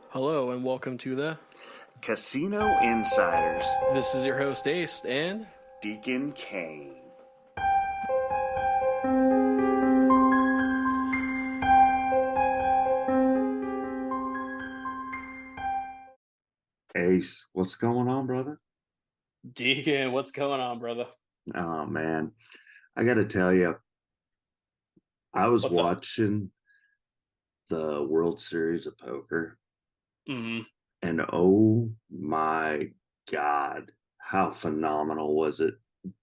Hello and welcome to the Casino Insiders, This is your host Ace and Deacon Kaine. Ace, what's going on, brother? Deacon. What's going on, brother? Oh, man. I got to tell you, I was What's up? watching the World Series of Poker, Mm-hmm. and oh my God, how phenomenal was it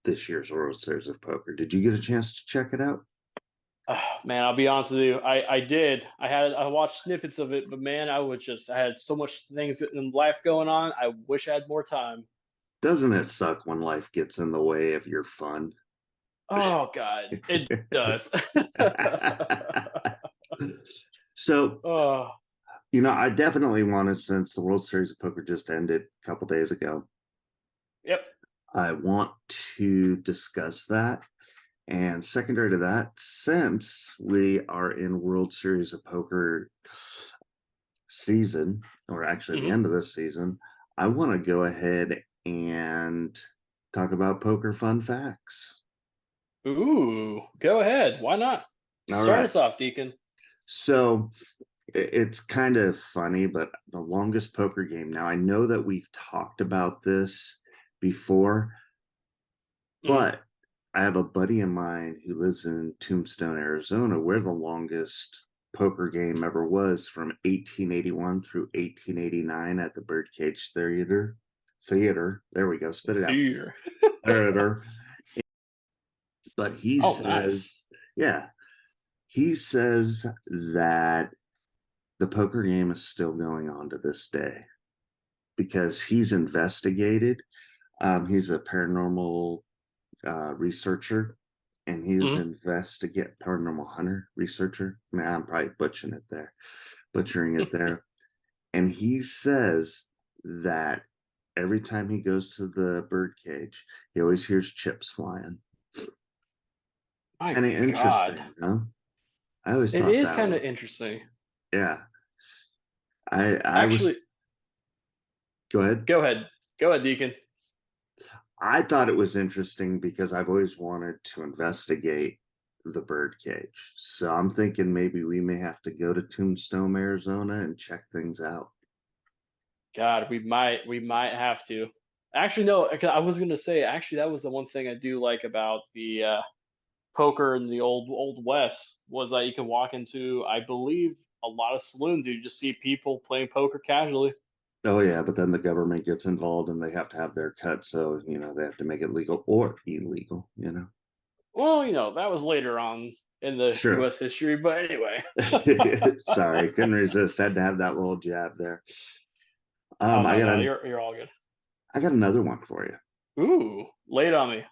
this year's World Series of Poker? Did you get a chance to check it out? Man, I'll be honest with you. I did. I watched snippets of it, but man, I had so much things in life going on. I wish I had more time. Doesn't it suck when life gets in the way of your fun? Oh God, it does. So, Oh, I definitely wanted, since the World Series of Poker just ended a couple days ago, yep. I want to discuss that. And secondary to that, since we are in World Series of Poker season, or actually the Mm-hmm. end of this season, I want to go ahead and talk about poker fun facts. Ooh, go ahead. Why not? All Start right. us off, Deacon. So it's kind of funny, but the longest poker game. Now, I know that we've talked about this before, Mm-hmm. but I have a buddy of mine who lives in Tombstone, Arizona, where the longest poker game ever was, from 1881 through 1889 at the Birdcage Theater. There we go. Spit it out. Fear. Theater. But he Oh, nice. says, yeah, he says that the poker game is still going on to this day because he's investigated. He's a paranormal researcher, and he's Mm-hmm. investigate paranormal hunter researcher. I mean, I'm probably butchering it there. And he says that every time he goes to the birdcage, he always hears chips flying. My Kind of God. interesting, huh? I always It thought is that kind was, of interesting. yeah. I was, Actually, go ahead. go ahead. Go ahead, Deacon. I thought it was interesting because I've always wanted to investigate the birdcage. So I'm thinking maybe we may have to go to Tombstone, Arizona and check things out. God, we might have to. Actually, no. 'Cause I was gonna say, actually, that was the one thing I do like about the poker in the old west was that you can walk into, I believe, a lot of saloons. You just see people playing poker casually. Oh yeah, but then the government gets involved and they have to have their cut, so they have to make it legal or illegal. Well, that was later on in the Sure. U.S. history, but anyway. Sorry, couldn't resist. Had to have that little jab there. Oh I no, got no, an you're all good. I got another one for you. Ooh, lay it on me.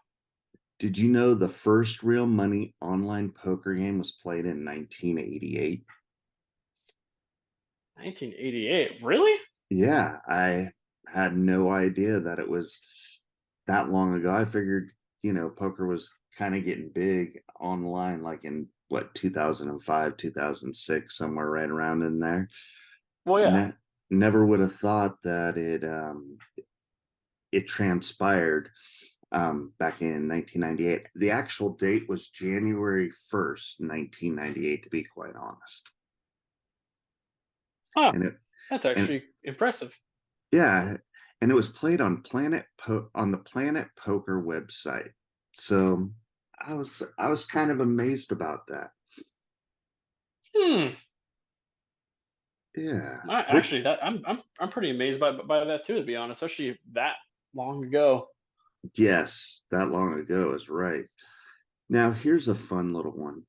Did you know the first real money online poker game was played in 1988? 1988. Really? Yeah, I had no idea that it was that long ago. I figured, poker was kind of getting big online, like in what, 2005, 2006, somewhere right around in there. Well, yeah. Ne- Never would have thought that it transpired back in 1998. The actual date was January 1st, 1998, to be quite honest. Huh. And it That's and actually impressive. Yeah, and it was played on on the Planet Poker website. So I was kind of amazed about that. Hmm. Yeah. What Actually, that I'm pretty amazed by that too, to be honest, especially that long ago. Yes, that long ago is right. Now here's a fun little one.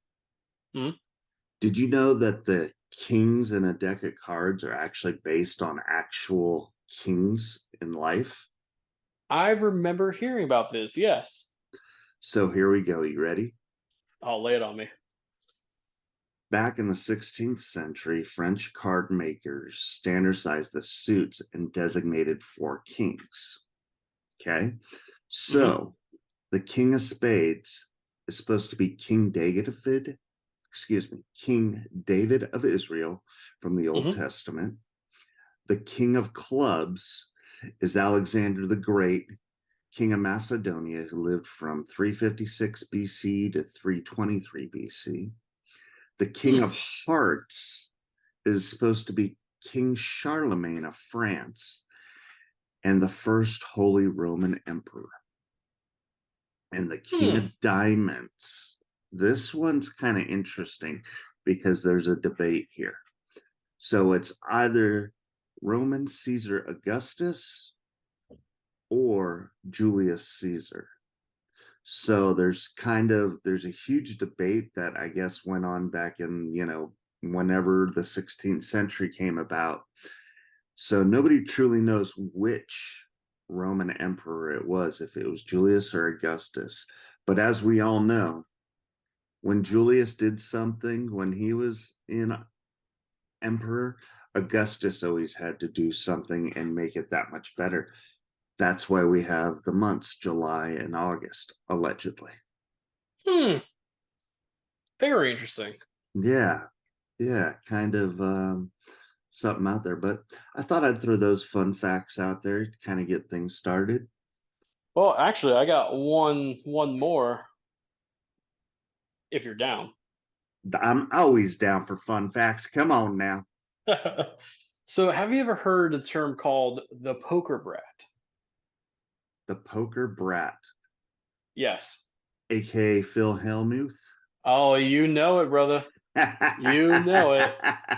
Hmm. Did you know that the kings in a deck of cards are actually based on actual kings in life? I remember hearing about this. Yes. So here we go. You ready? I'll lay it on me. Back in the 16th century, French card makers standardized the suits and designated four kings. Okay. Hmm. So the king of spades is supposed to be King David of Israel from the Old Hmm. Testament. The king of clubs is Alexander the Great, king of Macedonia, who lived from 356 BC to 323 BC. The king of hearts is supposed to be King Charlemagne of France and the first Holy Roman Emperor. And the king of diamonds, this one's kind of interesting because there's a debate here. So it's either Roman Caesar Augustus or Julius Caesar. So there's a huge debate that I guess went on back in, whenever the 16th century came about. So nobody truly knows which Roman emperor it was, if it was Julius or Augustus. But as we all know, when Julius did something, when he was in emperor, Augustus always had to do something and make it that much better. That's why we have the months July and August, allegedly. Very interesting. Yeah, kind of something out there. But I thought I'd throw those fun facts out there to kind of get things started. Well, actually, I got one more. If you're down. I'm always down for fun facts. Come on now. So, have you ever heard a term called the poker brat? The poker brat, Yes. aka Phil Hellmuth. Oh, you know it, brother. You know it.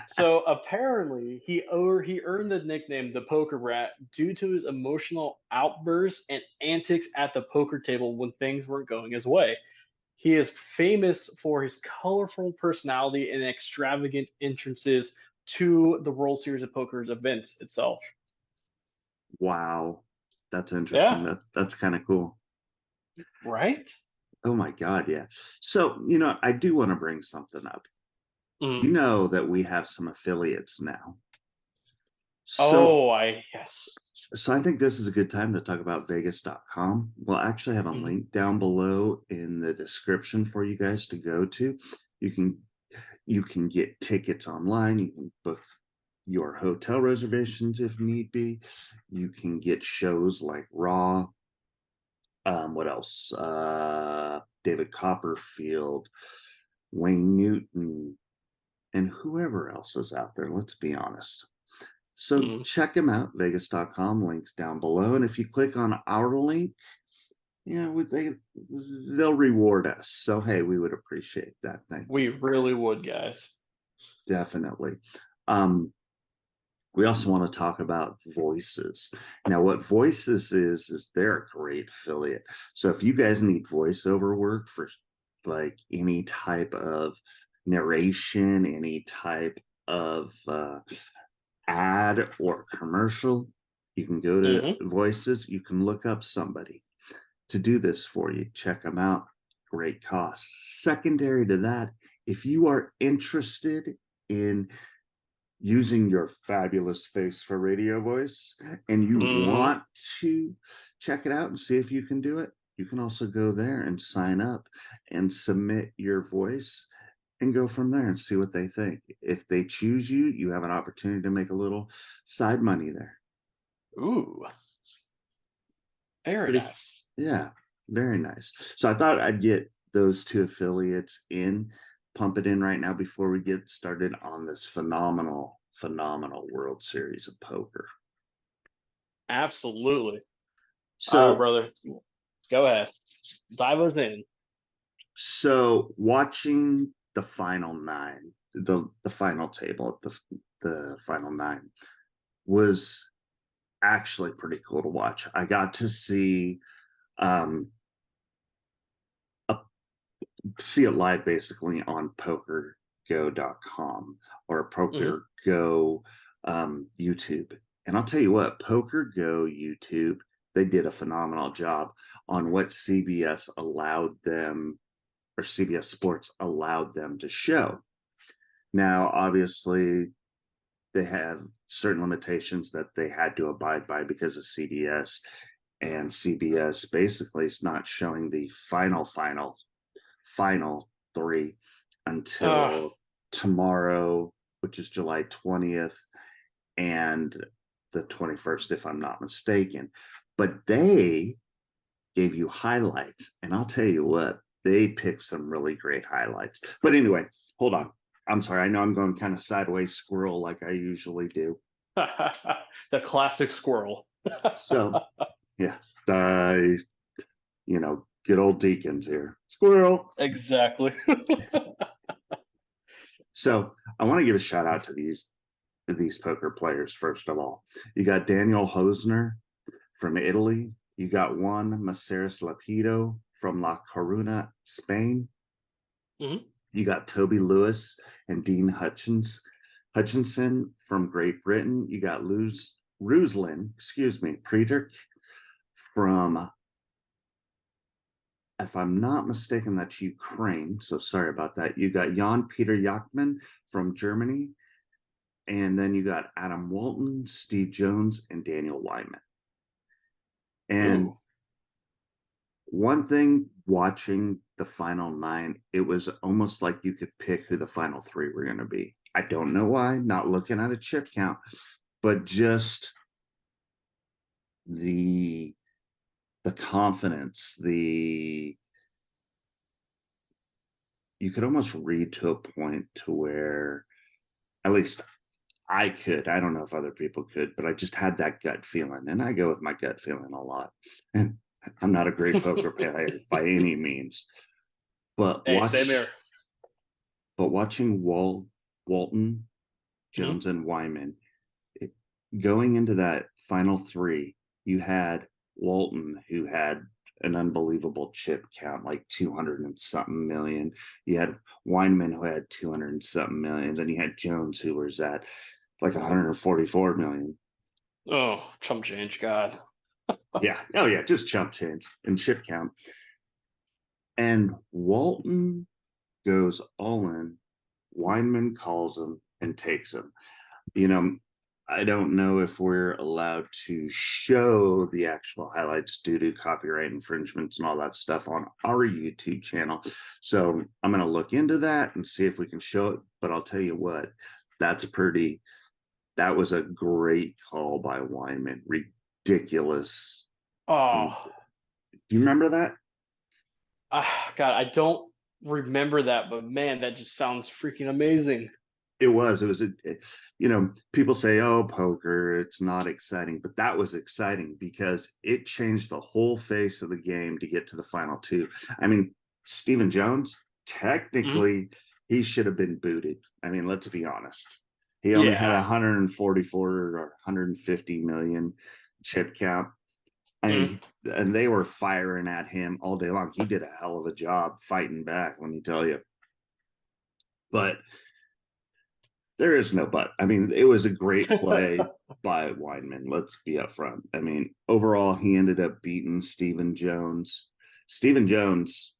So apparently, he earned the nickname the Poker Brat due to his emotional outbursts and antics at the poker table when things weren't going his way. He is famous for his colorful personality and extravagant entrances to the World Series of Poker's events itself. Wow, that's interesting. Yeah, That's kind of cool. right? Oh my God, yeah. So, I do want to bring something up. Mm. You know that we have some affiliates now. So, Oh, yes. so I think this is a good time to talk about Vegas.com. We'll actually have a Mm. link down below in the description for you guys to go to. You can get tickets online. You can book your hotel reservations if need be. You can get shows like Raw. What else? David Copperfield, Wayne Newton, and whoever else is out there. Let's be honest. So Mm. check them out, Vegas.com, links down below. And if you click on our link, they'll reward us. So hey, we would appreciate that. Thank We you. really would, guys. Definitely. We also want to talk about Voices. Now, what Voices is they're a great affiliate. So if you guys need voiceover work for like any type of narration, any type of ad or commercial, you can go to Mm-hmm. Voices. You can look up somebody to do this for you. Check them out. Great cost. Secondary to that, if you are interested in using your fabulous face for radio voice and you Mm-hmm. want to check it out and see if you can do it, you can also go there and sign up and submit your voice and go from there and see what they think. If they choose you, you have an opportunity to make a little side money there. Ooh, very Pretty, nice. yeah, very nice. So I thought I'd get those two affiliates in, pump it in right now before we get started on this phenomenal World Series of Poker. Absolutely. All right, So, brother. Go ahead. Dive us in. so watching the final nine, the final table at the final nine was actually pretty cool to watch. I got to um see it live basically on pokergo.com or Mm-hmm. PokerGo YouTube. And I'll tell you what, PokerGo YouTube, they did a phenomenal job on what CBS allowed them, or CBS Sports allowed them to show. Now, obviously, they have certain limitations that they had to abide by because of CBS, and CBS basically is not showing the final three Uh, until tomorrow, which is July 20th, and the 21st, if I'm not mistaken. But they gave you highlights, and I'll tell you what, they picked some really great highlights. But anyway, hold on. I'm sorry. I know I'm going kind of sideways squirrel like I usually do. The classic squirrel. So, yeah, good old Deacons here. Squirrel. Exactly. So I want to give a shout out to these poker players. First of all, you got Daniel Hosner from Italy. You got Juan Maceres Lapido from La Coruna, Spain. Mm-hmm. You got Toby Lewis and Dean Hutchinson from Great Britain. You got Ruslan, Preeter from, if I'm not mistaken, that's Ukraine. So sorry about that. You got Jan PeterJachtmann from Germany. And then you got Adam Walton, Steve Jones, and Daniel Wyman. And Ooh. one thing watching the final 9, it was almost like you could pick who the final 3 were going to be. I don't know why, not looking at a chip count, but just the confidence, you could almost read to a point to where, at least I could. I don't know if other people could, but I just had that gut feeling, and I go with my gut feeling a lot. And I'm not a great poker player by any means, but Hey, same here. watching Walton, Mm-hmm. Jones, and Wyman going into that final 3, you had Walton, who had an unbelievable chip count, like 200 and something million. You had Weinman, who had 200 and something million. Then you had Jones, who was at like 144 million. Oh, chump change, God. Yeah. Oh, yeah. Just chump change and chip count. And Walton goes all in. Weinman calls him and takes him. You know, I don't know if we're allowed to show the actual highlights due to copyright infringements and all that stuff on our YouTube channel. So I'm going to look into that and see if we can show it. But I'll tell you what, that was a great call by Weinman. Ridiculous. Oh, Do you remember that? God, I don't remember that, but man, that just sounds freaking amazing. It was people say, oh, poker, it's not exciting, but that was exciting because it changed the whole face of the game to get to the final 2. I mean, Stephen Jones, Mm-hmm. technically he should have been booted. I mean, let's be honest, he only had Yeah. 144 or 150 million chip count. I Mm-hmm. mean, and they were firing at him all day long. He did a hell of a job fighting back, let me tell you. But there is no but. I mean, it was a great play by Weinman. Let's be upfront. I mean, overall, he ended up beating Stephen Jones. Stephen Jones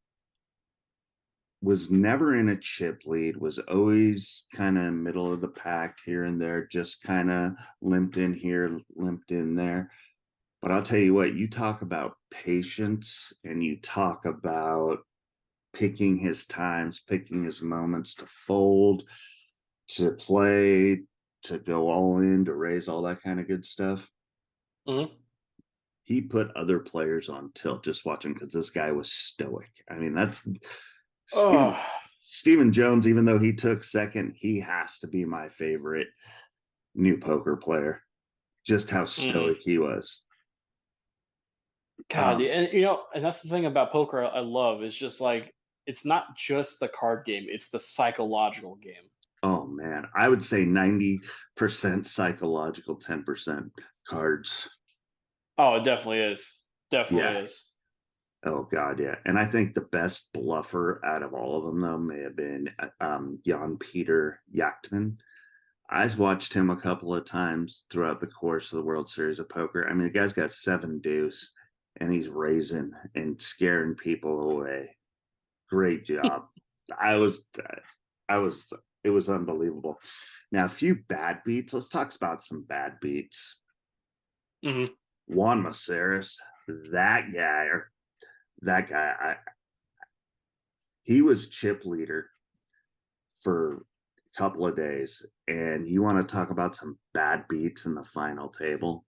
was never in a chip lead, was always kind of middle of the pack here and there, just kind of limped in here, limped in there. But I'll tell you what, you talk about patience and you talk about picking his times, picking his moments to fold, to play, to go all in, to raise all that kind of good stuff. Mm-hmm. He put other players on tilt just watching because this guy was stoic. I mean, that's Stephen, Oh. Stephen Jones, even though he took second, he has to be my favorite new poker player. Just how Mm. stoic he was. God, and that's the thing about poker I love is just like it's not just the card game; it's the psychological game. Oh man, I would say 90% psychological, 10% cards. Oh, it definitely is. Definitely Yeah. is. Oh God, yeah. And I think the best bluffer out of all of them, though, may have been Jan PeterJachtmann. I've watched him a couple of times throughout the course of the World Series of Poker. I mean, the guy's got 7 deuce, and he's raising and scaring people away. Great job. I was, I was, it was unbelievable. Now, a few bad beats. Let's talk about some bad beats. Mm-hmm. Juan Maceres, that guy, he was chip leader for couple of days, and you want to talk about some bad beats in the final table.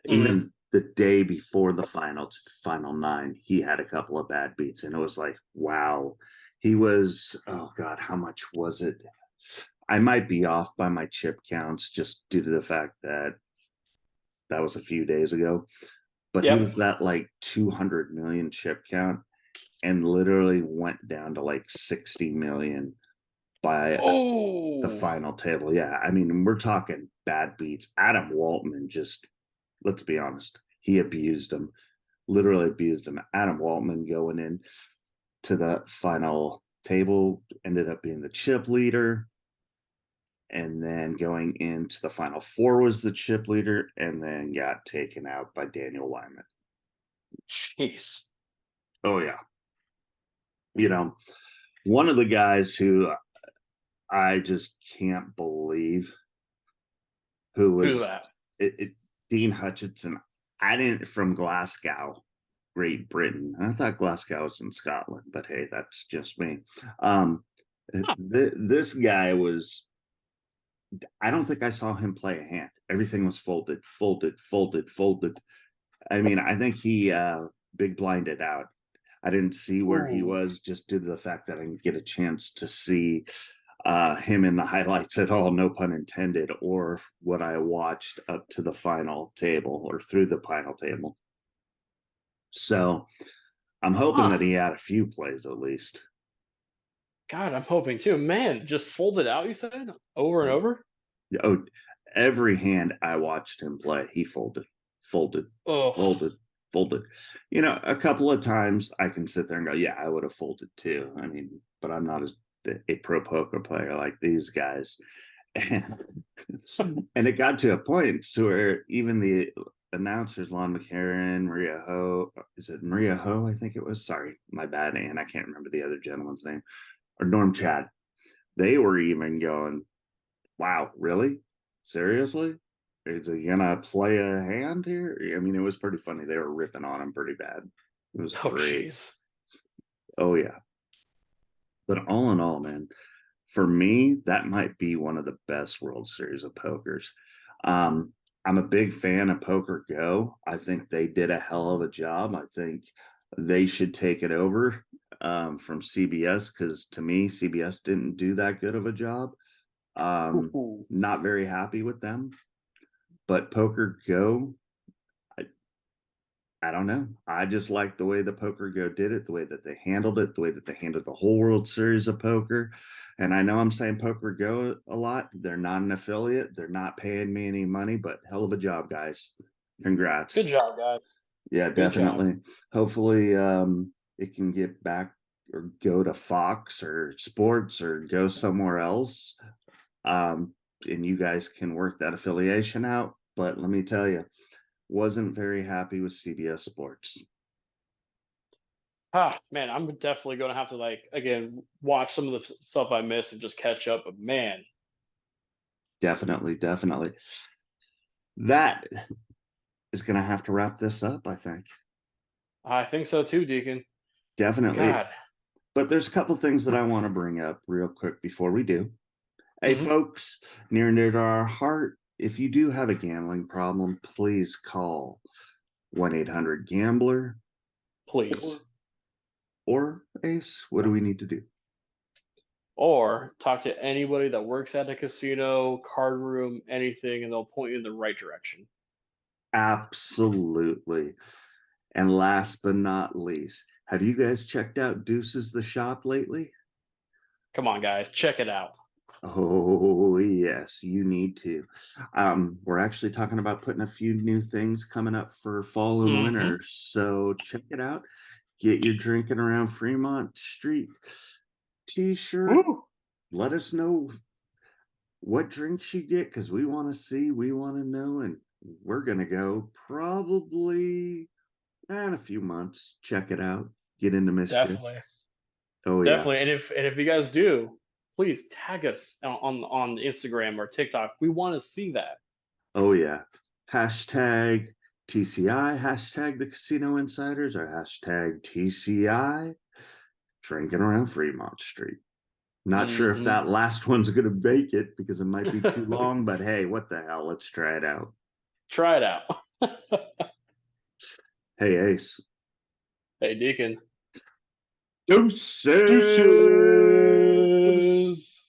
Mm. Even the day before the final nine, he had a couple of bad beats, and it was like, wow. He was, oh God, how much was it? I might be off by my chip counts just due to the fact that that was a few days ago, but he Yep. was that like 200 million chip count and literally went down to like 60 million by the Oh. final table. Yeah, I mean, we're talking bad beats. Adam Waltman just, let's be honest, he abused him, literally abused him. Adam Waltman going in to the final table ended up being the chip leader. And then going into the final four was the chip leader, and then got taken out by Daniel Wyman. Jeez. Oh, yeah. You know, one of the guys who I just can't believe who Who's was that? Dean Hutchinson. I didn't, from Glasgow, Great Britain. I thought Glasgow was in Scotland, but hey, that's just me. Um, Huh. this guy was, I don't think I saw him play a hand. Everything was folded, folded, folded, folded. I mean, I think he big blinded out. I didn't see where he Ooh. was just due to the fact that I didn't get a chance to see him in the highlights at all, no pun intended, or what I watched up to the final table or through the final table. So I'm hoping Huh. that he had a few plays at least. God, I'm hoping too. Man, just fold it out, you said? Over and Oh, over? oh, every hand I watched him play, he folded, folded, Oh. folded, folded. You know, a couple of times I can sit there and go, yeah, I would have folded too. I mean, but I'm not a pro poker player like these guys. And, and it got to a point so where even the announcers, Lon McCarran, Maria Ho, is it Maria Ho? I think it was. Sorry, my bad, and I can't remember the other gentleman's name, or Norm Chad. They were even going, wow, really? Seriously? Is he gonna play a hand here? I mean, it was pretty funny. They were ripping on him pretty bad. It was Oh, great. jeez. Oh yeah. But all in all, man, for me, that might be one of the best World Series of pokers. Um, I'm a big fan of Poker Go. I think they did a hell of a job. I think they should take it over from CBS because to me, CBS didn't do that good of a job. Um, Ooh. Not very happy with them. But Poker Go, I don't know. I just like the way the Poker Go did it, the way that they handled it, the way that they handled the whole World Series of poker. And I know I'm saying Poker Go a lot. They're not an affiliate. They're not paying me any money, but hell of a job, guys. Good Congrats. job, guys. Yeah, Good job. definitely. Hopefully it can get back or go to Fox or sports or go somewhere else. Um, and you guys can work that affiliation out. But let me tell you, wasn't very happy with CBS Sports. Ah, man, I'm definitely going to have to, like, again, watch some of the stuff I missed and just catch up. But man, Definitely, definitely. That is going to have to wrap this up, I think. I think so too, Deacon. Definitely. God. But there's a couple things that I want to bring up real quick before we do. Hey, Hmm. folks, near and dear to our heart, if you do have a gambling problem, please call 1 800 Gambler Please. or Ace. What do we need to do? Or talk to anybody that works at a casino, card room, anything, and they'll point you in the right direction. Absolutely. And last but not least, have you guys checked out Deuces the Shop lately? Come on, guys, check it out. Oh, yes, you need to. We're actually talking about putting a few new things coming up for fall and Hmm. winter. So check it out. Get your drinking around Fremont Street t-shirt. Woo! Let us know what drinks you get because we want to see, we want to know, and we're gonna go probably in a few months. Check it out. Get into mischief. Definitely, Oh yeah. definitely. And if you guys do, please tag us on Instagram or TikTok. We want to see that. Oh yeah. Hashtag TCI, hashtag the Casino Insiders, or hashtag TCI drinking around Fremont Street. Not sure if Mm-hmm. that last one's going to make it because it might be too long, but hey, what the hell? Let's try it out. Try it out. Hey, Ace. Hey, Deacon. Deuces. Deuces.